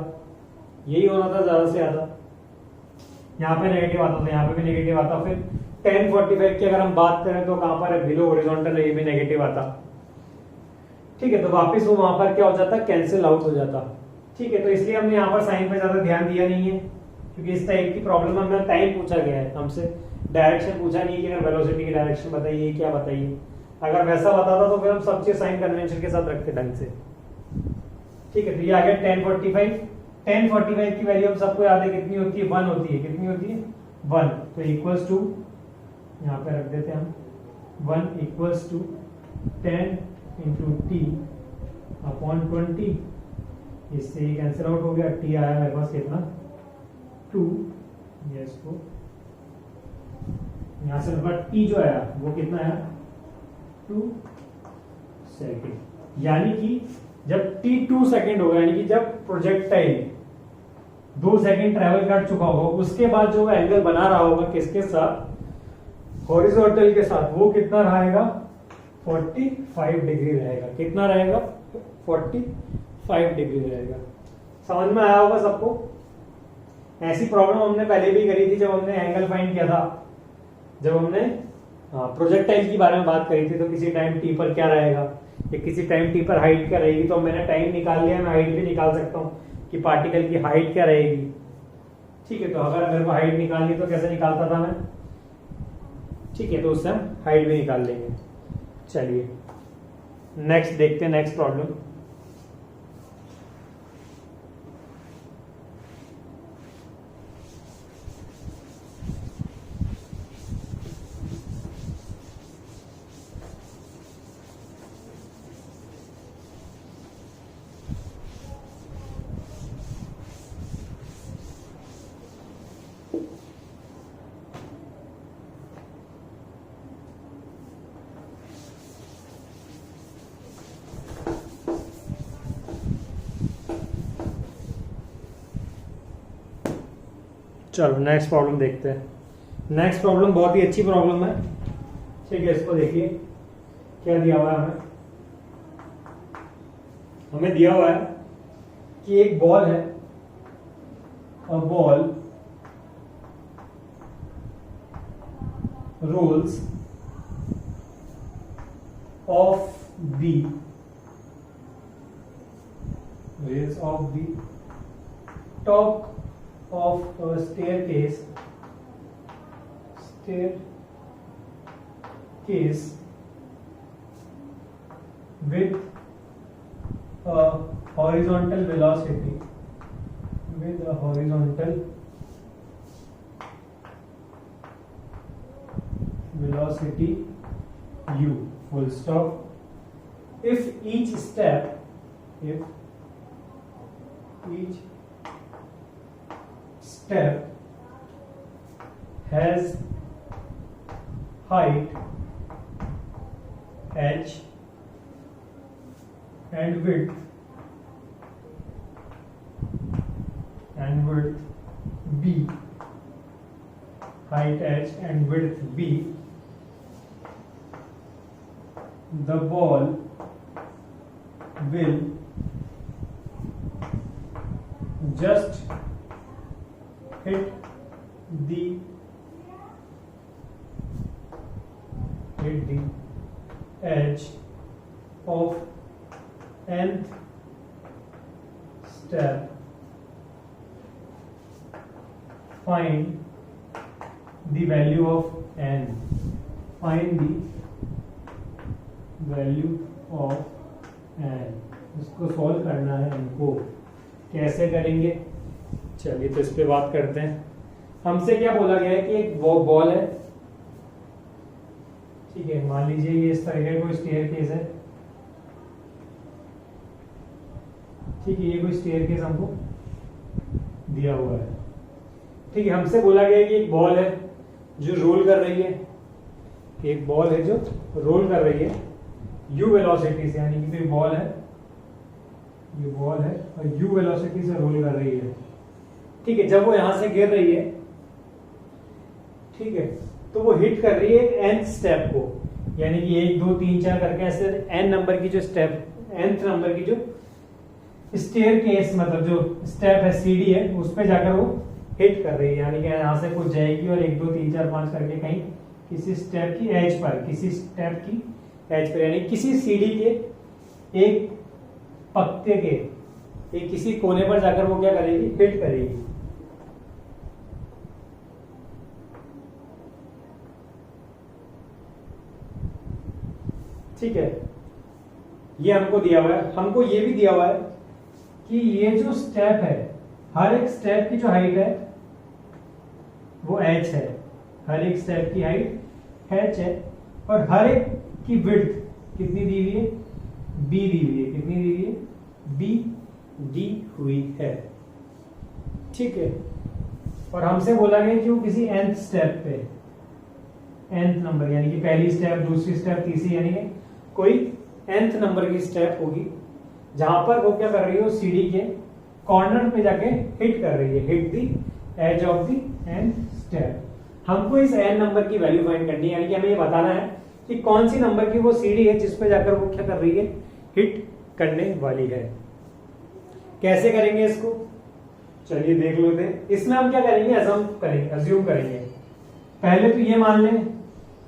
यही होना था, ज्यादा से ज्यादा यहाँ पे नेगेटिव आता था, यहाँ पे भी नेगेटिव आता। फिर 1045 की अगर हम बात करें तो कहां पर है, बिलो हॉरिजॉन्टल है, ये भी नेगेटिव आता। ठीक है, तो वापस वो वहां पर क्या हो जाता, कैंसिल आउट हो जाता। ठीक है, तो इसलिए हमने यहाँ पर साइन पे ज्यादा ध्यान दिया नहीं है, क्योंकि इस टाइप की प्रॉब्लम में टाइम पूछा गया है हमसे, डायरेक्शन पूछा नहीं कि अगर वेलोसिटी की डायरेक्शन बताइए, क्या बताइए। अगर वैसा बताता तो फिर हम सब चीज साइन कन्वेंशन के साथ रखते ढंग से। ठीक है, तो ये आ गया 1045 की वैल्यू हम सबको याद है कितनी होती है, 1 होती है। कितनी होती है, 1। तो इक्वल्स टू, यहाँ पे रख देते हैं हम, 1 equals to 10 into T upon 20। इससे ये कैंसिल आउट हो गया, टी आया मेरे पास कितना, 2। ये इसको यहाँ से टी जो आया वो कितना आया, 2 सेकेंड। यानी कि जब t 2 सेकेंड होगा, यानी कि जब प्रोजेक्टाइल 2 सेकेंड ट्रेवल कर चुका होगा, उसके बाद जो एंगल बना रहा होगा किसके साथ, हॉरिजॉन्टल के साथ, वो कितना रहेगा, 45 डिग्री रहेगा। कितना रहेगा, 45 डिग्री रहेगा। समझ में आया होगा सबको। ऐसी प्रॉब्लम हमने पहले भी करी थी जब हमने एंगल फाइंड किया था, जब हमने प्रोजेक्टाइल के बारे में बात करी थी। तो किसी टाइम टी पर क्या रहेगा, या किसी टाइम टी पर हाइट क्या रहेगी, तो मैंने टाइम निकाल लिया, मैं हाइट भी निकाल सकता हूँ कि पार्टिकल की हाइट क्या रहेगी। ठीक है, तो अगर मेरे को हाइट निकालनी तो कैसे निकालता था मैं, ठीक है, तो उससे हम हाइट भी निकाल लेंगे। चलिए नेक्स्ट देखते हैं, नेक्स्ट प्रॉब्लम। चलो नेक्स्ट प्रॉब्लम देखते हैं। नेक्स्ट प्रॉब्लम बहुत ही अच्छी प्रॉब्लम है। ठीक है, इसको देखिए क्या दिया हुआ है हमें। हमें दिया हुआ है कि एक बॉल है, a ball rolls off the top of a staircase with a horizontal velocity u, full stop. If each step has height h and width b, height h and width b, the ball will just hit the edge of nth step. Find the value of n. Find the value of n. इसको solve करना है हमको। कैसे करेंगे, चलिए तो इस पे बात करते हैं। हमसे क्या बोला गया है कि एक बॉल है, ठीक है, मान लीजिए ये इस तरह का कोई स्टेयरकेस है, ठीक है, ये कोई स्टेयरकेस हमको दिया हुआ है। ठीक है, हमसे बोला गया है कि एक बॉल है जो रोल कर रही है, एक बॉल है जो रोल कर रही है u वेलोसिटी से, यानी कि कोई बॉल है, ये बॉल है और u वेलोसिटी से रोल कर रही है। ठीक है, जब वो यहां से गिर रही है, ठीक है, तो वो हिट कर रही है एक nth स्टेप को, यानी कि 1 2 3 4 करके ऐसे n नंबर की जो स्टेप, nth नंबर की जो स्टेयरकेस मतलब जो स्टेप है, सीढ़ी है, उस पे जाकर वो हिट कर रही है, यानी कि यहां से कुछ जाएगी और 1 2 3 4 5 करके कहीं किसी स्टेप की एज पर, किसी स्टेप की एज पर, यानी किसी सीढ़ी के एक पत्ते के एक किसी कोने पर जाकर वो क्या करेगी, हिट करेगी। ठीक है, ये हमको दिया हुआ है। हमको ये भी दिया हुआ है कि ये जो स्टेप है, हर एक स्टेप की जो हाइट है वो h है, हर एक स्टेप की हाइट h है, और हर एक की विड्थ कितनी दी हुई है, b दी हुई है। कितनी दी हुई है, b दी हुई है। ठीक है, और हमसे बोला गया कि वो किसी nth स्टेप पे, nth नंबर यानी कि पहली स्टेप, दूसरी स्टेप, तीसरी, यानी कि कोई nth नंबर की स्टेप होगी जहां पर वो क्या कर रही है, सीडी के कॉर्नर पे जाके हिट कर रही है, hit the edge of the N step. हमको इस एन नंबर की वैल्यू फाइंड करनी है, यानी कि हमें ये बताना है कि कौन सी नंबर की वो सीडी है जिस पे जाकर वो क्या कर रही है, हिट करने वाली है। कैसे करेंगे इसको, चलिए देख लेते हैं। इसमें हम क्या करेंगे, अज्यूम करेंगे। पहले तो ये मान लें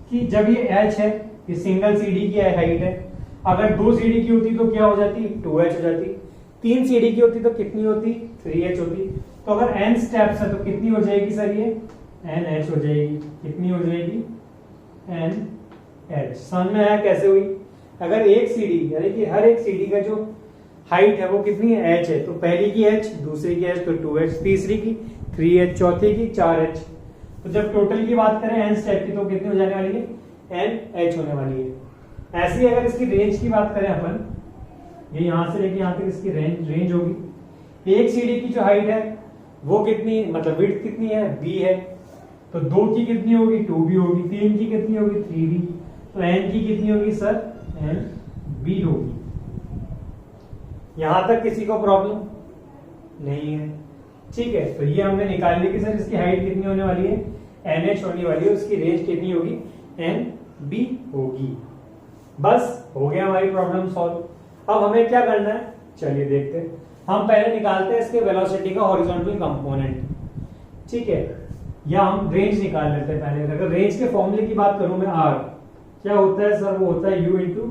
कि जब ये h है, ये सिंगल सीडी की हाइट है, अगर 2 सीडी की होती तो क्या हो जाती, 2h हो जाती। 3 सीडी की होती तो कितनी होती, 3h होती। तो अगर n स्टेप्स है तो कितनी हो जाएगी सर, ये nh हो जाएगी। कितनी हो जाएगी, nh। समझ में आया कैसे हुई। अगर एक सीडी यानी कि हर एक सीडी का जो हाइट है वो कितनी है, h है, तो पहली की h, दूसरी की h तो 2h, तीसरी की 3h, चौथी की 4h। तो जब टोटल की बात करें n स्टेप की तो कितनी हो जाने वाली है, nh होने वाली है। ऐसे ही अगर इसकी रेंज की बात करें अपन, ये यहां से लेके यहां तक इसकी रेंज होगी। एक सीडी की जो हाइट है वो कितनी, मतलब विड्थ कितनी है, b है, तो 2 की कितनी होगी, 2b होगी। 3 की कितनी होगी, 3b। तो n की कितनी होगी सर, nb होगी। यहां तक किसी को प्रॉब्लम नहीं है, ठीक है। तो ये हमने निकाल ली कि सर इसकी हाइट कितनी होने वाली है, nh होने वाली है, उसकी रेंज कितनी होगी, nb होगी। बस हो गया हमारी प्रॉब्लम सॉल्व। अब हमें क्या करना है, चलिए देखते हैं। हम पहले निकालते हैं इसके वेलोसिटी का हॉरिजॉन्टल कंपोनेंट, ठीक है, या हम रेंज निकाल लेते हैं पहले। अगर रेंज के फॉर्मूले की बात करूं मैं, r क्या होता है सर, वो होता है u into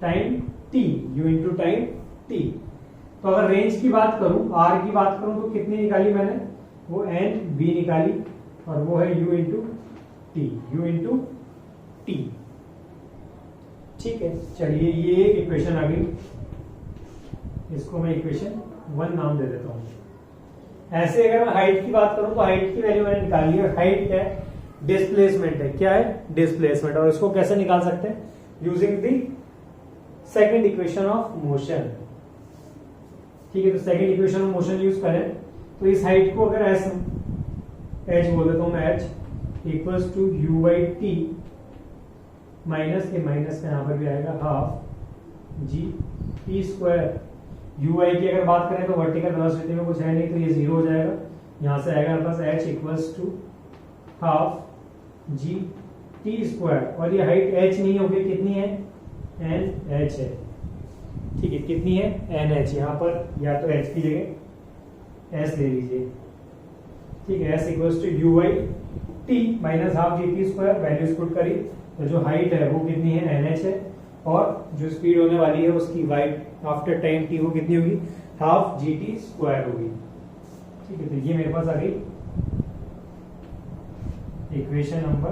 time t, u into time t। तो अगर रेंज की बात करूं, r की बात करूं तो कितनी निकाली मैंने, वो n b निकाली, और वो है u into T, u into T, ठीक है। चलिए ये एक इक्वेशन आ गई, इसको मैं इक्वेशन 1 नाम दे देता हूं। ऐसे अगर मैं हाइट की बात करूं तो हाइट की वैल्यू मैंने निकाली है। हाइट क्या है, डिस्प्लेसमेंट है, क्या है, डिस्प्लेसमेंट। और इसको कैसे निकाल सकते हैं, using the second equation of motion, ठीक है। तो second equation of motion use करें तो इस हाइट को अगर एच बोल देता हूं मैं, h equals to you by T minus के माइनस का यहां पर भी आएगा half G T square. U i की अगर बात करें तो वर्टिकल वेलोसिटी में कुछ है नहीं, तो ये 0 हो जाएगा। यहां से आएगा बस h equals to half G T square, और ये हाइट h नहीं होगी, कितनी है, nh है, ठीक है। कितनी है, nh। यहाँ पर या तो h की जगह s ले लीजिए, ठीक है। s equals to you by T minus half G T square, values put करी तो जो हाइट है वो कितनी है, nh है, और जो स्पीड होने वाली है उसकी वाइट आफ्टर टाइम t वो कितनी होगी, हाफ जी टी स्क्वायर होगी, ठीक है। तो ये मेरे पास आ गई इक्वेशन नंबर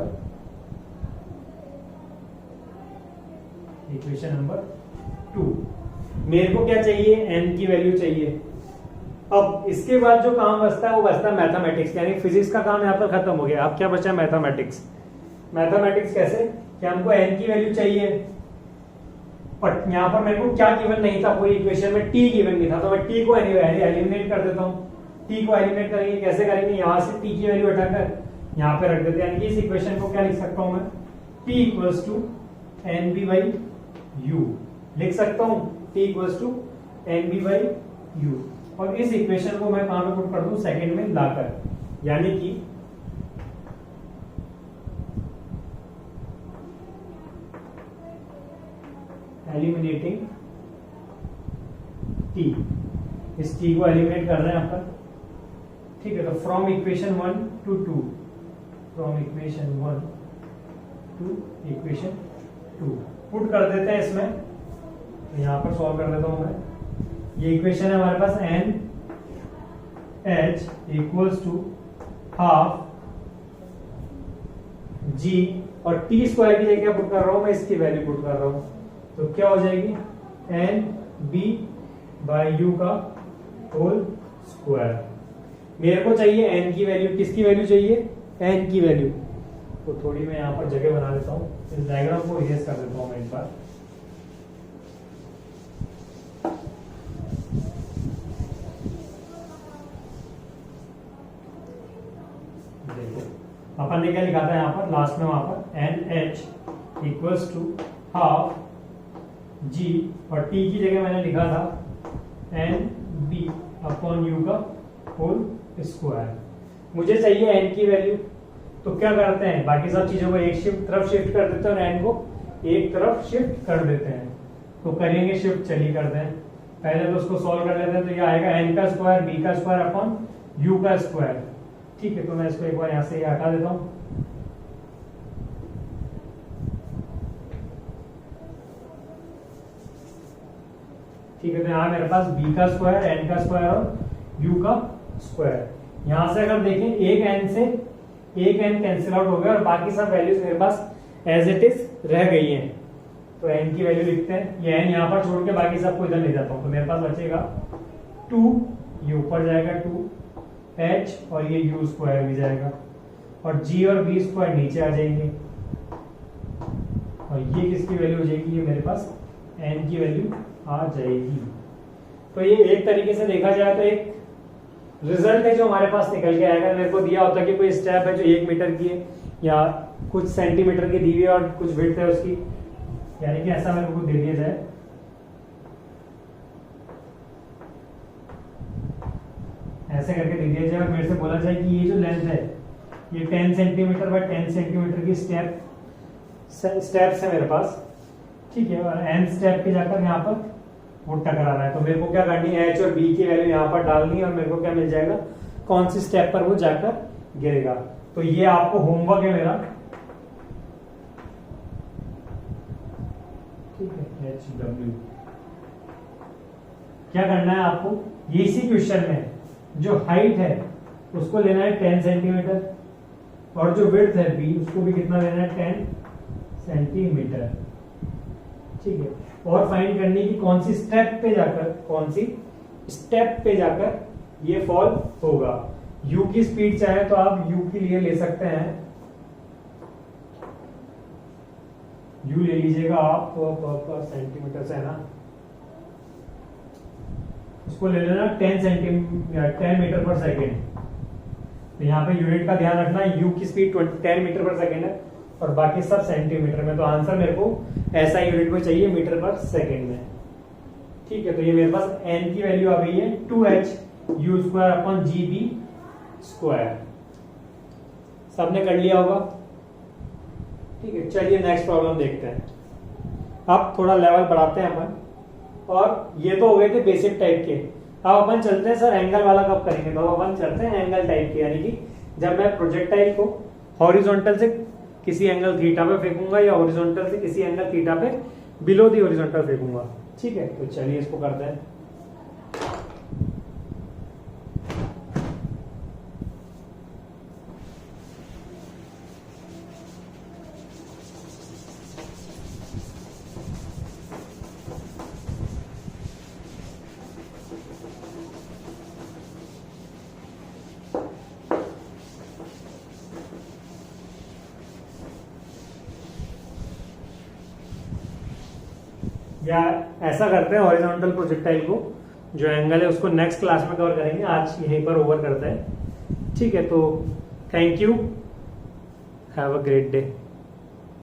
2। मेरे को क्या चाहिए, n की वैल्यू चाहिए। अब इसके बाद जो काम बचता है वो बचता है मैथमेटिक्स, यानी फिजिक्स का काम यहाँ पर खत्म हो गया। अब क्या बचा, मैथमेटिक्स। मैथमेटिक्स कैसे, कि हमको n की वैल्यू चाहिए, बट यहाँ पर मेरे को क्या गिवन नहीं था, पूरी इक्वेशन में t गिवन नहीं था, तो मैं t को एलिमिनेट कर देता हूँ। t को एलिमिनेट करेंगे, कैसे करेंगे, यहाँ से t की वैल्यू हटाकर यहाँ पे रख देते हैं, यानी कि इस इक्वेशन को क्या लिख सकता हूँ मैं, t equals to nb by u लिख सकता हूँ, t equals to nb by u। और इस इक्वेशन को मैं कहां पे पुट कर दूं, सेकंड में लाकर, यानी कि एलिमिनेटिंग t, इस t को एलिमिनेट कर रहे हैं यहाँ पर, ठीक है। तो from equation 1 to 2, from equation 1 to equation 2 put कर देते हैं इसमें। तो यहां पर सॉल्व कर देता हूं मैं। ये इक्वेशन है हमारे पास, n h equals to half g, और t स्क्वायर की जगह पुट कर रहा हूं मैं, इसकी वैल्यू पुट कर रहा हूं, तो क्या हो जाएगी, n b बाई u का होल स्क्वायर। मेरे को चाहिए n की वैल्यू, किसकी वैल्यू चाहिए, n की वैल्यू। तो थोड़ी मैं यहाँ पर जगह बना देता हूँ, इस डायग्राम को इरेज कर देता हूँ मैं एक बार। अपन ने क्या लिखा था यहाँ पर लास्ट में, वहां पर NH equals to half G, और T की जगह मैंने लिखा था एन बी अपॉन यू का होल स्क्वायर। मुझे चाहिए एन की वैल्यू, तो क्या करते हैं, बाकी सब चीजों को एक तरफ शिफ्ट कर देते हैं और एन को एक तरफ शिफ्ट कर देते हैं। तो करेंगे शिफ्ट, चलिए करते हैं। पहले तो उसको सॉल्व कर लेते हैं, तो ये आएगा एन का स्क्वायर बी का स्क्वायर अपॉन यू का स्क्वायर। ठीक है, तो मैं इसको एक बार यहां से हटा देता हूं। ठीक है, तो यहां मेरे पास बी का स्क्वायर, एन का स्क्वायर और यू का स्क्वायर। यहां से अगर देखें एक एन से एक एन कैंसिल आउट हो गया और बाकी सब वैल्यूज मेरे पास एज इट इज रह गई हैं। तो एन की वैल्यू लिखते हैं, ये एन यहां पर छोड़ के बाकी सबको इधर ले जाता हूं, तो मेरे पास बचेगा 2, ये ऊपर जाएगा 2h और ये यू स्क्वायर भी जाएगा और जी और बी स्क्वायर नीचे आ जाएंगे और ये किसकी वैल्यू हो जाएगी, ये मेरे पास एन की वैल्यू आ जाएगी। तो ये एक तरीके से देखा जाए तो एक रिजल्ट है जो हमारे पास निकल के आएगा। मेरे को दिया होता है कि कोई स्टेप है जो 1 मीटर की है या कुछ सेंटीमीटर की दी हुई है और कुछ विड्थ है उसकी, यानी कि ऐसा मेरे को दे दिया जाए, ऐसे करके दे दिया जाए और मेरे से बोला जाए कि ये जो लेंथ है ये 10 सेंटीमीटर बाय 10 सेंटीमीटर की स्टेप्स है मेरे पास। ठीक है, और एन स्टेप पे जाकर यहाँ पर वो टकराना है, तो मेरे को क्या करनी है, एच और बी की वैल्यू यहाँ पर डालनी है और मेरे को क्या मिल जाएगा, कौन सी स्टेप पर वो जाकर गिरेगा। तो ये आपको होमवर्क है मेरा। ठीक है, एच डब्ल्यू क्या करना है आपको, ये इसी क्वेश्चन में जो हाइट है उसको लेना है 10 सेंटीमीटर और जो विड्थ है बी उसको भी कितना लेना है 10 सेंटीमीटर। ठीक है, और फाइंड करनी की कौन सी स्टेप पे जाकर ये फॉल होगा। यू की स्पीड चाहे तो आप यू के लिए ले सकते हैं, यू ले लीजिएगा आप सेंटीमीटर से, है ना, उसको ले लेना 10 मीटर पर सेकेंड। तो यहाँ पे यूनिट का ध्यान रखना, यू की स्पीड 10 मीटर पर सेकेंड है और बाकी सब सेंटीमीटर में, तो आंसर मेरे को ऐसा यूनिट में चाहिए मीटर पर सेकेंड में। ठीक है, तो ये मेरे पास एन की वैल्यू आ गई है 2h U square upon G B square. सबने कर लिया होगा। ठीक है, चलिए नेक्स्ट प्रॉब्लम देखते हैं। अब थोड़ा लेवल बढ़ाते हैं अपन, और ये तो हो गए थे बेसिक टाइप के। अब अपन चलते हैं सर एंगल वाला कब करेंगे, तो अपन चलते हैं एंगल टाइप के, यानी कि जब मैं प्रोजेक्टाइल को हॉरिजॉन्टल से किसी एंगल थीटा पे फेंकूंगा या हॉरिजॉन्टल से किसी एंगल थीटा पे बिलो दी हॉरिजॉन्टल फेंकूंगा। ठीक है, तो चलिए इसको करते हैं। या ऐसा करते हैं, हॉरिजॉन्टल प्रोजेक्टाइल को जो एंगल है उसको नेक्स्ट क्लास में कवर करेंगे, आज यहीं पर ओवर करते हैं। ठीक है, तो thank you, have a great day.